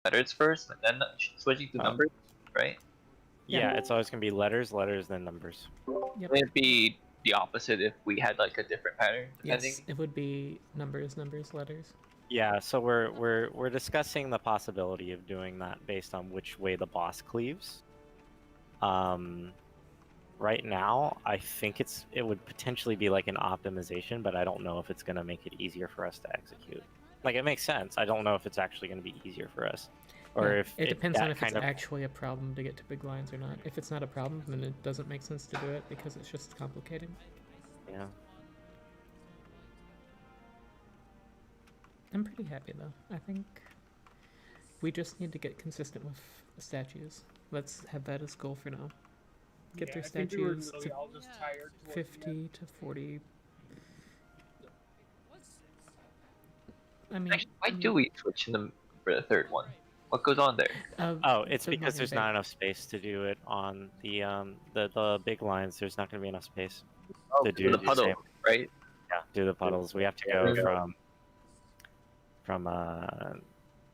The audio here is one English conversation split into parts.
letters first, and then switching to numbers, right? Yeah, it's always gonna be letters, letters, then numbers. Yep. Would it be the opposite if we had like a different pattern, depending? Yes, it would be numbers, numbers, letters. Yeah, so we're discussing the possibility of doing that based on which way the boss cleaves. Right now, I think it would potentially be like an optimization, but I don't know if it's gonna make it easier for us to execute. Like, it makes sense. I don't know if it's actually gonna be easier for us, or Yeah, if it depends on that if kind it's of actually a problem to get to big lines or not. If it's not a problem, then it doesn't make sense to do it because it's just complicated. yeah. I'm pretty happy though. I think we just need to get consistent with statues. Let's have that as goal for now. Get their statues to all just tired 50 to 40. I mean, Actually, why do we switch for the third one? What goes on there? Oh, it's the because money there's bag. not enough space to do it on the big lines. There's not gonna be enough space Oh, to do the the puddle, same. right? Yeah, do the puddles. We have to go from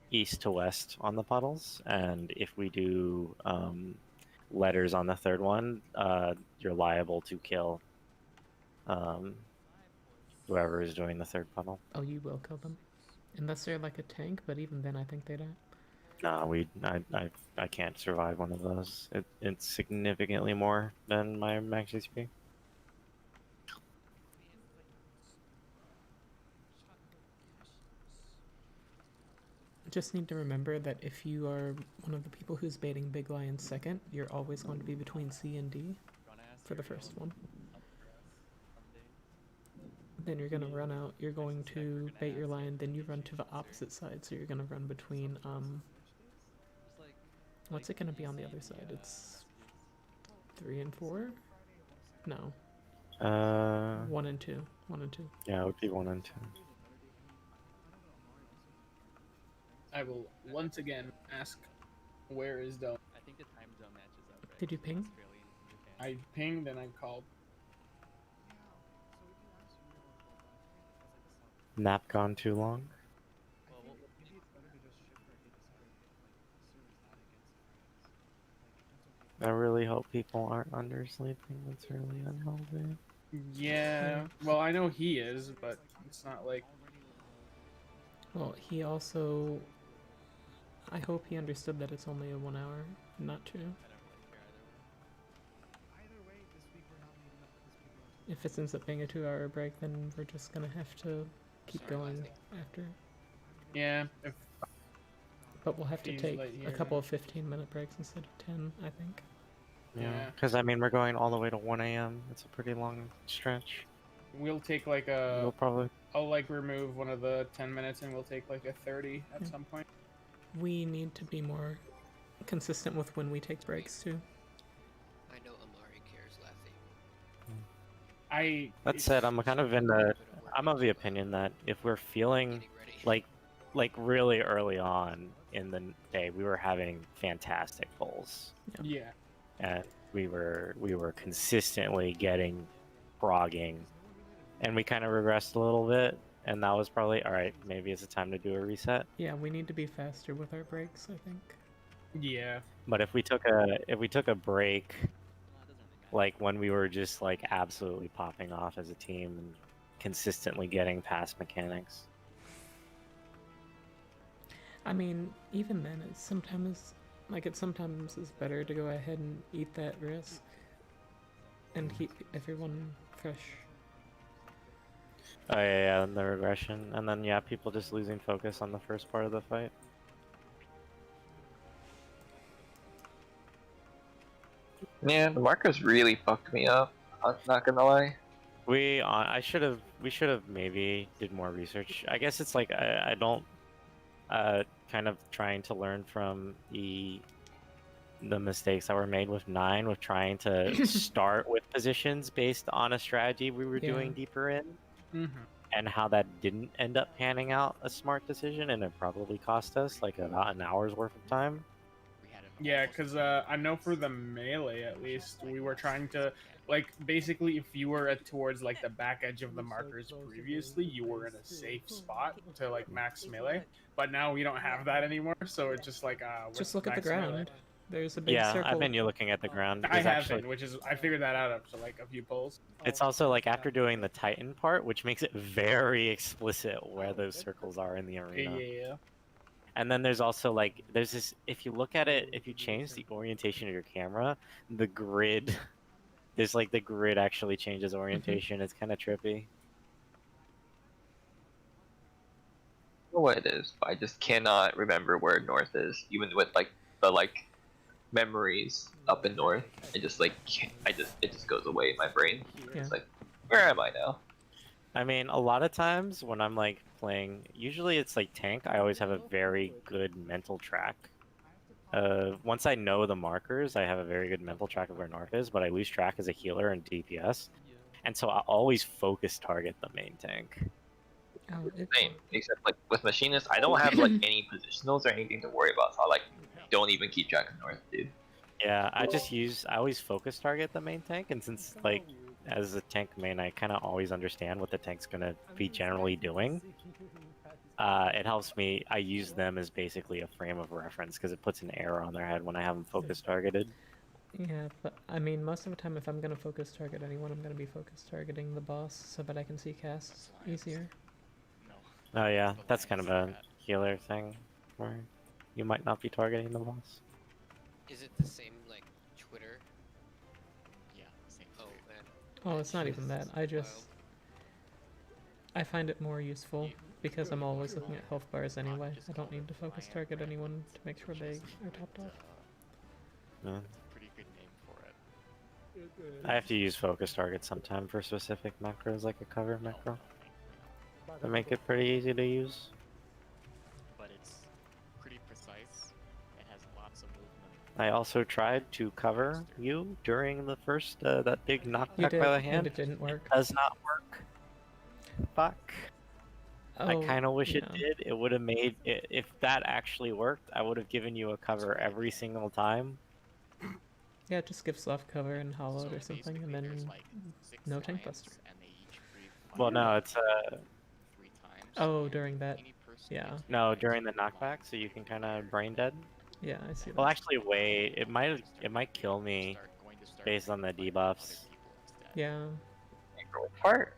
east to west on the puddles, and if we do letters on the third one, you're liable to kill whoever is doing the third puddle. Oh, you will kill them, unless they're like a tank. But even then, I think they die. No, I can't survive one of those. It's significantly more than my max HP. Just need to remember that if you are one of the people who's baiting big lion second, you're always going to be between C and D for the first one. Then you're gonna run out. You're going to bait your lion. Then you run to the opposite side. So you're gonna run between What's it gonna be on the other side? It's 3 and 4. No. 1 and 2. 1 and 2. Yeah, it would be 1 and 2. I will once again ask, where is Dome? I think the time zone matches up, right? Did you ping? I pinged and I called. Nap gone too long? I really hope people aren't undersleeping. That's really unhealthy. Yeah, well, I know he is, but it's not like... Well, he also... I hope he understood that it's only a 1 hour, not 2. If it ends up being a 2-hour break, then we're just gonna have to keep going after. Yeah, if... But we'll have to He's take late a here, couple yeah. of 15-minute breaks instead of 10, I think. Yeah, because I mean, we're going all the way to 1 a.m. It's a pretty long stretch. We'll take like a... We'll probably... I'll like remove one of the 10 minutes and we'll take like a 30 at some point. We need to be more consistent with when we take breaks, too. I know Amari cares, I... Lathy. That said, I'm kind of I'm of the opinion that if we're feeling like really early on in the day, we were having fantastic pulls, Yeah. and we were consistently getting progging, and we kind of regressed a little bit, and that was probably all right. Maybe it's a time to do a reset. Yeah, we need to be faster with our breaks, I think. Yeah. But if we took a break, like when we were just like absolutely popping off as a team and consistently getting past mechanics. I mean, even then, it's sometimes is better to go ahead and eat that risk and keep everyone fresh. Oh yeah, and the regression, and then yeah, people just losing focus on the first part of the fight. Yeah, the markers really fucked me up. I'm not gonna lie. We should have maybe did more research. I guess it's like I don't kind of trying to learn from the mistakes that were made with 9, with trying to start with positions based on a strategy we were doing deeper in, and how that didn't end up panning out a smart decision, and it probably cost us like about an hour's worth of time. Yeah, because I know for the melee at least, we were trying to like basically if you were towards like the back edge of the markers previously, you were in a safe spot to like max melee. But now we don't have that anymore, so it's just like Just what's look at the max melee? ground. There's a big Yeah, circle. I've been looking at the ground. I There's actually, haven't, which is I figured that out after like a few polls. it's also like after doing the Titan part, which makes it very explicit where those circles are in the arena. Yeah. And then there's also like, there's this, if you look at it, if you change the orientation of your camera, the grid, there's like the grid actually changes orientation. It's kind of trippy. I don't know what it is, but I just cannot remember where north is, even with like the memories up in north. It just like it just goes away in my brain. Yeah. It's like, where am I now? I mean, a lot of times when I'm like playing, usually it's like tank, I always have a very good mental track. Once I know the markers, I have a very good mental track of where north is, but I lose track as a healer and DPS. And so I always focus target the main tank. Oh, Same, except like with machinists, I don't have like any positionals or anything to worry about. So I like don't even keep track of north, dude. Yeah, I always focus target the main tank, and since like as a tank main, I kind of always understand what the tank's gonna be generally doing. It helps me. I use them as basically a frame of reference because it puts an arrow on their head when I have them focus targeted. Yeah, but I mean, most of the time, if I'm gonna focus target anyone, I'm gonna be focus targeting the boss so that I can see casts easier. Oh yeah, that's kind of a healer thing, where you might not be targeting the boss. Is it the same like Twitter? Yeah, same. Oh man. Oh, it's not even that. Wild. I find it more useful because I'm always looking at health bars anyway. I don't need to focus target anyone to make sure they are topped off. Yeah. It's a pretty good name for it. I have to use focus target sometime for specific macros, like a cover macro, to make it pretty easy to use. But it's pretty precise. It has lots of movement. I also tried to cover you during the first that big You knockback did, by the and hand. it didn't work. Does not work. Fuck. I Oh, kind of wish it yeah. did. It would have made it, if that actually worked, I would have given you a cover every single time. Yeah, just give soft cover and hollowed or something, and basically there's then like 6 no tank lions, buster. and they each breathe Well, fire no, it's 3 times. Oh, and during that. any person Yeah. gets no, hit during the by knockback, so you can kind of brain dead. Yeah, I see that. Well, actually, wait. It might kill me based on the debuffs. Yeah. Part.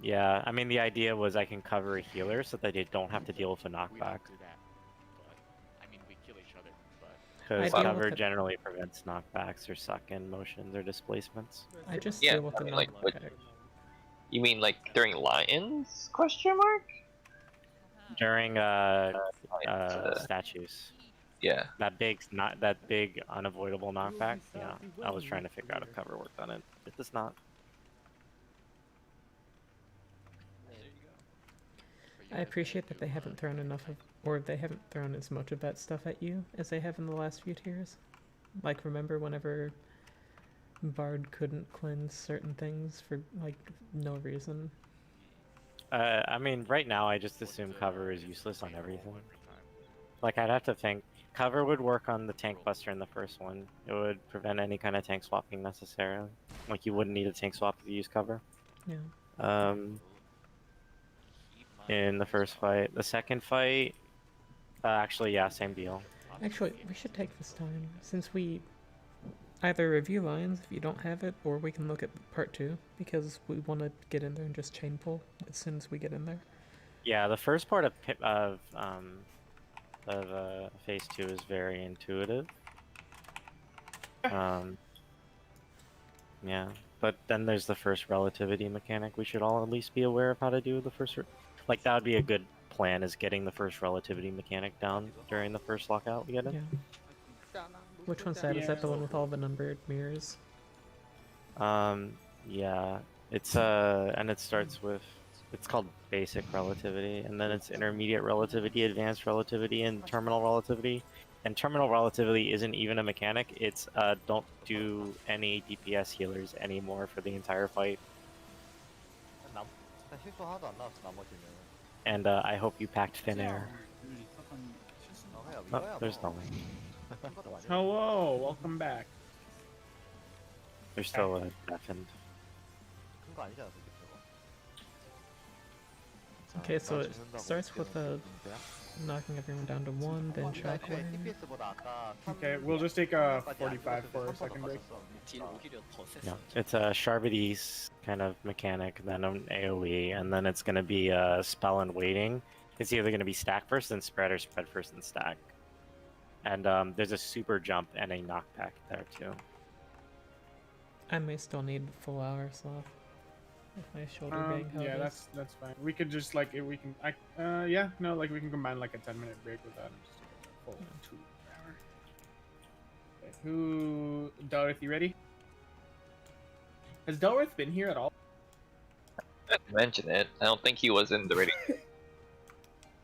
Yeah, I mean the idea was I can cover a healer so that they don't have to deal with a We knockback. don't do that, but I mean we kill each other. But Because I deal cover with it- generally prevents knockbacks or suck-in motions or displacements. I just Yeah, deal with I the mean, like, what- knockback. You mean like during Lions? Question mark. During Lions, statues. yeah. That big unavoidable knockback. Yeah, I was trying to figure out if cover worked on it. It does not. I appreciate that they haven't thrown enough of, or they haven't thrown as much of that stuff at you as they have in the last few tiers. Like, remember whenever Bard couldn't cleanse certain things for, like, no reason? I mean, right now I just assume cover is useless on everything. Like, I'd have to think. Cover would work on the tank buster in the first one. It would prevent any kind of tank swapping necessarily. Like, you wouldn't need a tank swap if you use cover. Yeah. In the first fight. The second fight, actually, yeah, same deal. Actually, we should take this time, since we either review Lions if you don't have it, or we can look at part 2, because we want to get in there and just chain pull as soon as we get in there. Yeah, the first part of phase 2 is very intuitive. Yeah, but then there's the first relativity mechanic. We should all at least be aware of how to do the first. Like, that would be a good plan, is getting the first relativity mechanic down during the first lockout we get in. Yeah. Which one's that? Is that the one with all the numbered mirrors? Yeah, it's and it starts with, it's called basic relativity, and then it's intermediate relativity, advanced relativity, and terminal relativity. And terminal relativity isn't even a mechanic. It's don't do any DPS healers anymore for the entire fight. And I hope you packed thin air. Oh, there's no way. Hello, welcome back. There's still a deafened. Okay, so it starts with knocking everyone down to 1, then shockwave. Okay, we'll just take a 45 for a second break. 딜 오히려 더 셌어. Yeah, it's a Sharvadese kind of mechanic, then an AoE, and then it's going to be a spell and waiting. It's either going to be stack first and spread, or spread first and stack. And there's a super jump and a knockback there too. I may still need full hours off. With my shoulder being how Yeah, it is. that's fine. We could just like we can yeah, no, like we can combine like a 10-minute break with that and just take a full 2 hour. Okay, who Delrith, you ready? Has Delrith been here at all? I didn't mention it. I don't think he was in the radio.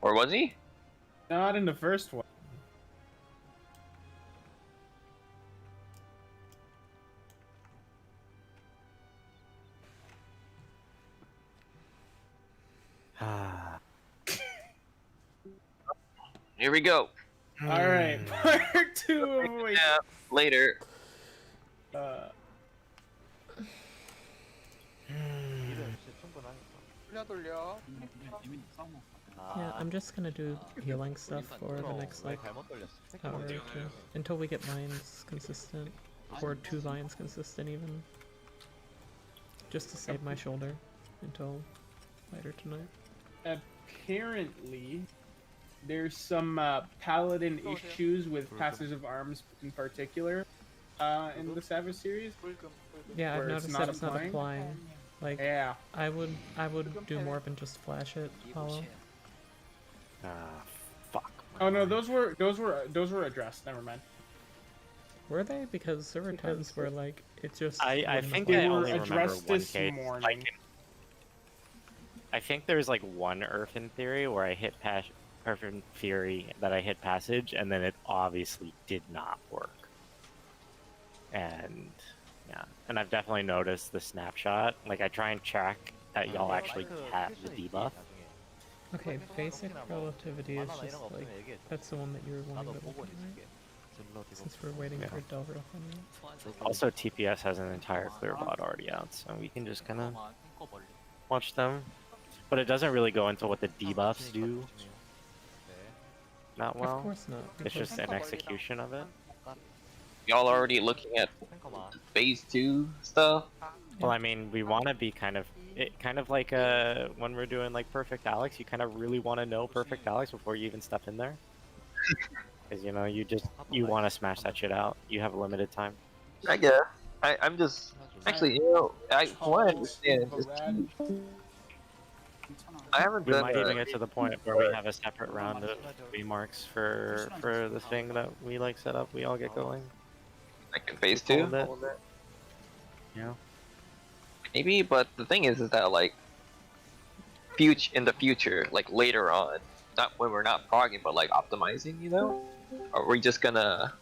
Or was he? Not in the first one. Here we go. Alright, part 2 of Wait. Yeah, later. Yeah, I'm just gonna do healing stuff for the next like hour or 2 until we get Lions consistent, or 2 Lions consistent even. Just to save my shoulder until later tonight. Apparently, there's some paladin issues with Passers of Arms in particular in the Savage series. Yeah, I've Where it's noticed not that it's not applying? applying. Like, Yeah. I would do more than just flash it, Hollow. Fuck. Oh no, those were addressed. Never mind. Were they? Because there were times where like it just. I wouldn't think apply. I They were only remember addressed one this case. morning. I think there's like one Earth in theory where I hit Earth in Fury that I hit passage, and then it obviously did not work. And yeah, and I've definitely noticed the snapshot. Like I try and check that y'all actually have the debuff. Okay, basic relativity is just like that's the one that you're wanting to look at, right? Since we're waiting for Delver anyway. Also, TPS has an entire clear bot already out, so we can just kind of watch them. But it doesn't really go into what the debuffs do. Not well. Of course not. It's because- just an execution of it. Y'all already looking at phase 2 stuff? Well, I mean, we want to be kind of like when we're doing like Perfect Alex, you kind of really want to know Perfect Alex before you even step in there. Because you know, you want to smash that shit out. You have a limited time. I guess. I'm just actually, you know, from what I understand, just I haven't We done might the- even get to the point where we have a separate round of remarks for the thing that we like set up. We all get going. like in phase 2. Hold it. Yeah. Maybe, but the thing is that like, in the future, like later on, not when we're not progging, but like optimizing, you know, are we just gonna,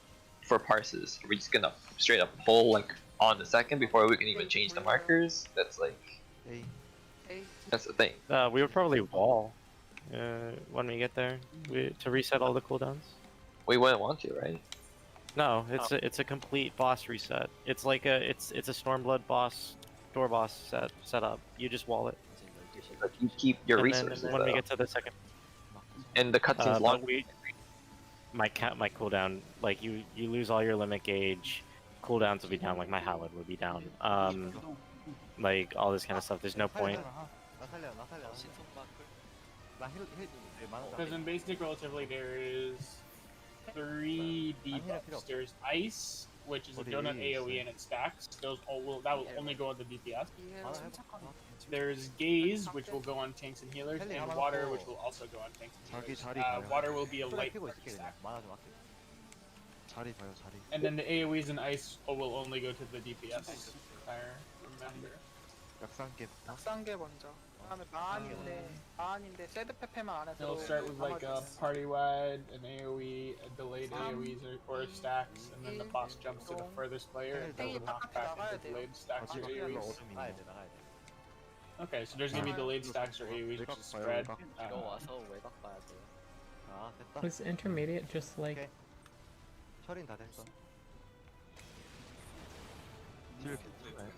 for parses, are we just gonna straight up pull like on the second before we can even change the markers? That's like, that's the thing. We would probably wall when we get there to reset all the cooldowns. We wouldn't want to, right? No, it's a complete boss reset. It's like it's a Stormblood boss, door boss set up. You just wall it. Like you keep your And resources then when we though. get to the second, And the cutscene's long. my cooldown, like you lose all your limit gauge, cooldowns will be down. Like my Howard would be down. Like all this kind of stuff. There's no point. Because in basic relatively there is 3 debuffs. There's ice, which is a donut AoE and it stacks. That will only go on the DPS. There's gaze, which will go on tanks and healers, and water, which will also go on tanks and healers. Water will be a light stack. And then the AoEs and ice will only go to the DPS. If I remember. 싼게 먼저. 그다음에 마안인데 세드 페페만 안 해도. It'll start with like a party wide, an AoE, a delayed AoEs or stacks, and then the boss jumps to the furthest player and does a knockback into delayed stacks or AoEs. Okay, so there's gonna be delayed stacks or AoEs, which is spread. 이거 와서 외곽 봐야 돼요. Was intermediate just like 처리는 다 됐어. 딜 괜찮아요.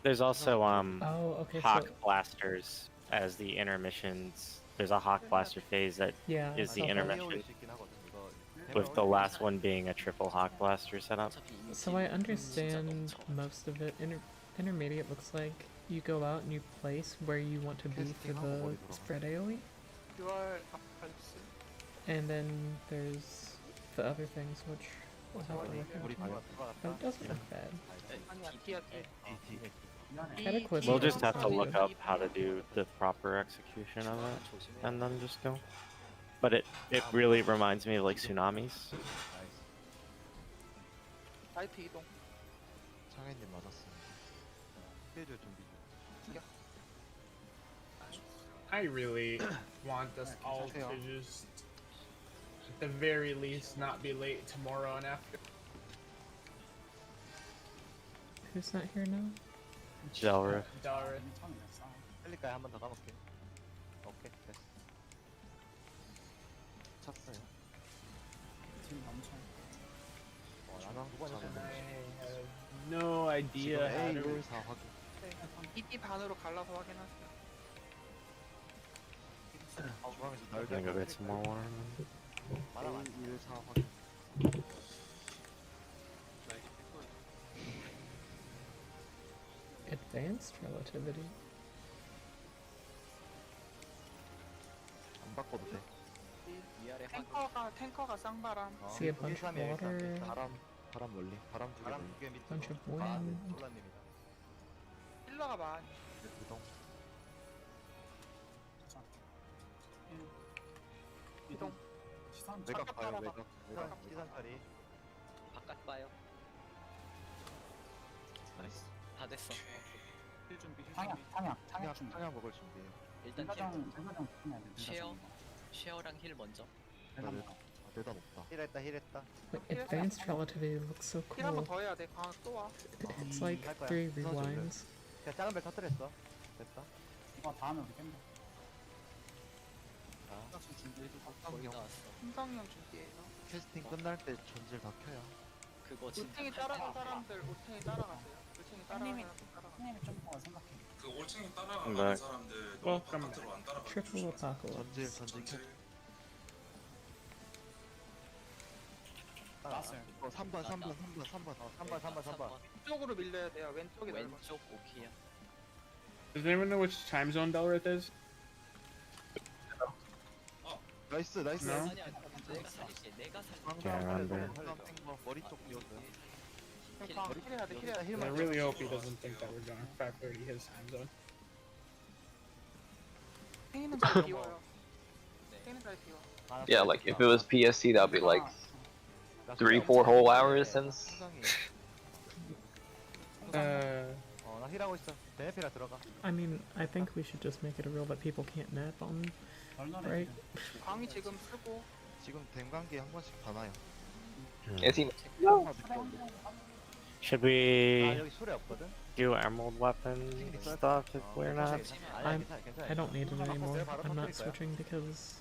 There's also Oh, okay. Hawk So blasters as the intermissions. There's a Hawk blaster phase that yeah, I is the saw that. intermission, 시kin 하거든. 이거 with the last one being a triple Hawk blaster setup. So I understand most of it. Intermediate looks like you go out and you place where you want to be for the spread AoE, 6월 아팔스. and then there's the other things which we'll have to look 우리 into. 방금 But it doesn't look bad. 아니야, D야, D. Cataclysm. We'll just have to Probably. look up how to do the proper execution of it, and then just go. But it really reminds me of like tsunamis. 라이트 이동. 창현님 맞았습니다. 해줄 준비 중. I really want us all to just, at the very least, not be late tomorrow and after. Who's not here now? Delriff. Dara. 헬리까지 한 번 더 가볼게. 오케이 됐어. 쳤어요. 나랑 누가 And 쳤는데? I have no idea how 지금 to. A 4 확인. ED 반으로 갈라서 확인하세요. 중앙에서 I'm gonna go get some more water. 말아봐. 1 4 확인. Advanced relativity. 안 바꿔도 돼. 탱커가 쌍바람. See a bunch of 1-3이야, 1-3. water. 바람 멀리. 바람 두 개 밑에. Bunch of 아, wind. 솔라님이다. 힐러가 많이. 이동. 이동. 외곽 바깥 봐요. 따라가. 외곽. 시선 처리. 바깥 봐요. 나이스. 다 됐어. 힐 준비. 탕약 먹을 준비. 일단 쉐어랑 힐 먼저. 대단 없다. 힐했다. Wait, advanced relativity looks so 힐 한 번 cool. 더 해야 돼. 광학 또 와. It's like 할 거야. 3 우선 좀 rewinds. 자, 작은 벨 터뜨렸어. 됐다. 거의 나왔어. 심상형 준비해요. 캐스팅 끝날 때 전질 다 켜요. 그거 진짜. 우탱이 따라간 사람들 우탱이 따라가세요. 우탱이 따라가세요. 그 올챙이 따라가는 네. 사람들 너무 바깥으로 안 따라가. Triple apocalypse. 전질 켜. 따라왔어요. 3번. 왼쪽으로 밀려야 돼요. 왼쪽이 넓어. 왼쪽 오키야. Does anyone know which time zone Delrith is? 나이스. No? 아니야, 내가 살릴게. 내가 살릴게. 머리 쪽 비웠어요. 그럼 광학 힐해야 돼. 힐해야 돼. And I really hope he doesn't think that we're going 5:30 his time zone. 탱이는 잘 비워요. 탱이는 잘 비워. Yeah, like if it was PSC, that'd be like 3-4 whole hours since. 나 힐하고 있어. 베네피라 들어가. I mean, I think we should just make it a rule that people can't nap on break. 광이 지금 쓰고 지금 댐관계 한 번씩 다 나요. Is he? Should 아, we 여기 소리 없거든? do emerald weapon stuff if we're not? I don't need it anymore. I'm not switching because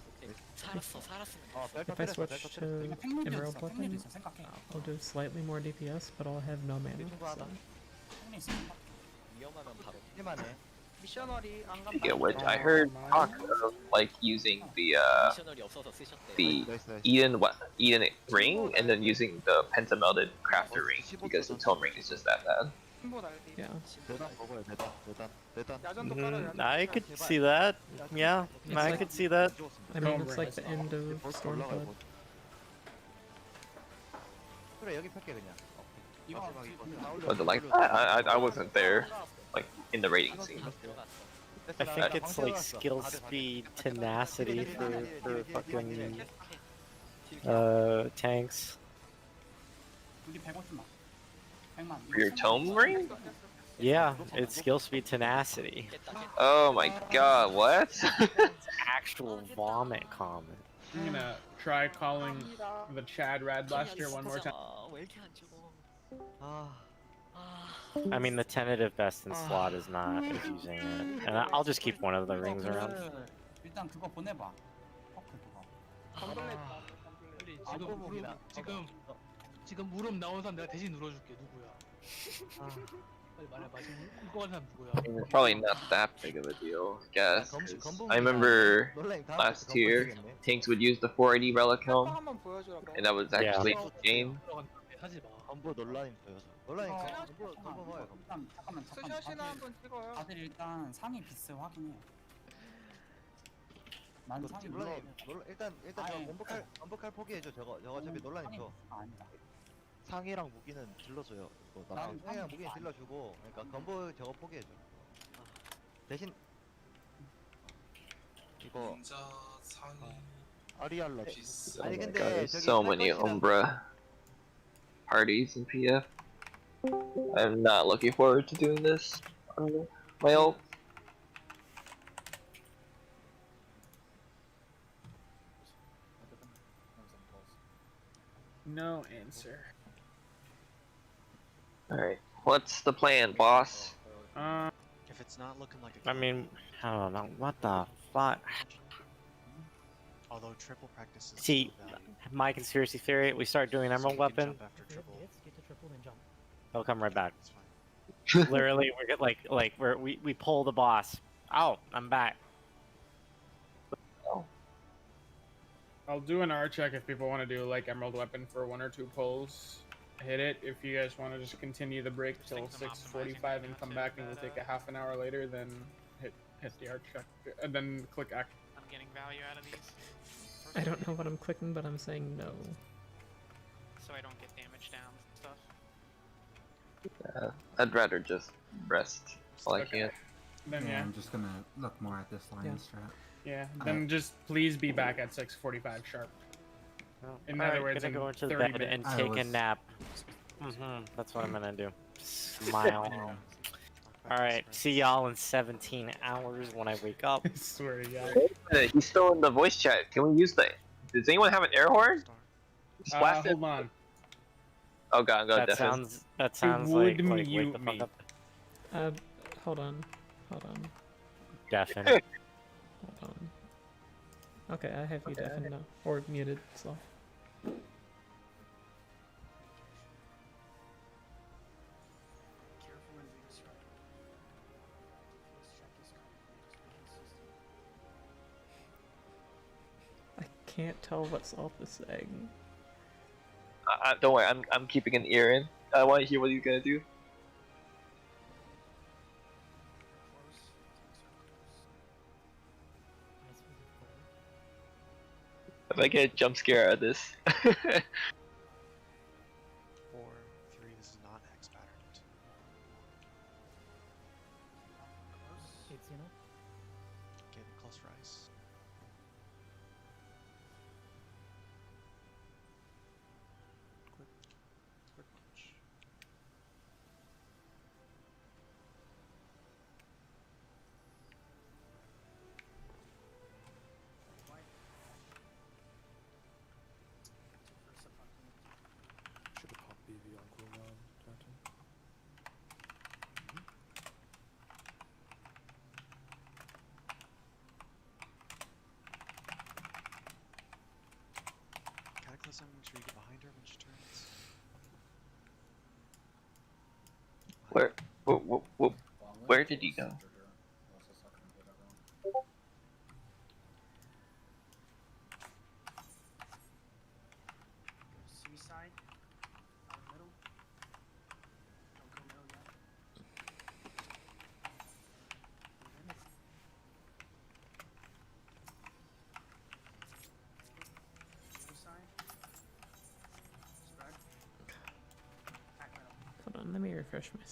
살았어. if I switch to emerald weapon, I'll do slightly more DPS, but I'll have no mana. So. 위험하면 바로. 힐만해. 미셔너리 안 간다. Yeah, which I heard talk of like using 미셔널이 없어서 쓰셨대. the 나이스. Eden ring and then using the pentamelted crafter ring because the tome ring is just that bad. 신보 날리. Yeah. 대단 먹어요. 대단. 야전도 깔아요. I could see that. Yeah, I could see that. I mean, it's like the end of Stormflood. 그래 여기 펼게 그냥. But like I wasn't there, like in the rating scene. I think it's like skill speed, tenacity for fucking tanks. For your tome ring? Yeah, it's skill speed, tenacity. Oh my god, what? Actual vomit comment. I'm gonna try calling the Chad Rad Blaster one more time. 왜 이렇게 안 죽어? 아, I mean, the tentative best in slot is not using it, and I'll just keep one of the rings around. 건블레이트. 지금 무릎 나온 사람 내가 대신 눌러줄게. 누구야? 빨리 말해봐. 지금 울고 가는 사람 누구야? It's probably not that big of a deal, I guess. 'Cause I remember last year tanks would use the 480 relic 헬퍼 helm, 한번 보여주라고. and that was actually insane. 하지 마. 건부 논란이 있어요. 논란이 어. 건부 봐요. 잠깐만 스샷이나 한번 찍어요. 다들 일단 상위 비스 확인해. 난 상위 논란이 일단 저 아니, 건복할 포기해줘. 저거 어차피 논란이 상위 줘. 비스가 아니다. 상이랑 무기는 질러줘요. 난 상이랑 무기는 질러주고, 그러니까 건보 저거 포기해줘. 대신 이거 닌자 상위 아리알라. 비스. 아니 Oh my 근데 god, there's 저기 so many 할 것이랑- Umbra parties in PF. I'm not looking forward to doing this on my ult. No answer. Alright, what's the plan, boss? If it's not looking like I mean, I don't know. What the fuck? although triple practice is See, my conspiracy theory: we start doing Emerald Weapon, after triple. they'll come right back. It's fine. Literally, we get like we pull the boss. Oh, I'm back. I'll do an R check if people want to do like Emerald Weapon for 1 or 2 pulls. Hit it. If you guys want to just continue the break till 6:45 and come back and we'll take a half an hour later, then hit the R check and then click act. I'm getting value out of these. I don't know what I'm clicking, but I'm saying no. So I don't get damage down and stuff. I'd rather just rest all I Okay. can. Then yeah, I'm just gonna look more at this Lions strat. yeah. Then just please be back at 6:45 sharp. In Alright, other words, gonna in go into 30 bed and minutes. take a was- nap. That's what I'm gonna do. Smile. Alright, see y'all in 17 hours when I wake up. I swear to God. He's still in the voice chat. Can we use the? Does anyone have an air horn? Splash it. Hold on. Oh god, I'm going That deafened. sounds would like wake mute the fuck me. up. Hold on. Deafen. Hold on. Okay, I have you deafened now. Or muted, so. Careful when doing strike. This check is I can't tell what Salt is saying. Don't worry, I'm keeping an ear in. I want to hear what he's gonna do. If I get a jump scare out of this. 4, 3. This is not X patterned. Get close rise. Quick punch. Should have popped BV on cooldown, Jonathan. Cataclysm, make sure you get behind her when she turns. Where did he go? Suicide. Out middle. Don't go middle yet. Suicide. Spread. Back middle. Hold on, let me refresh my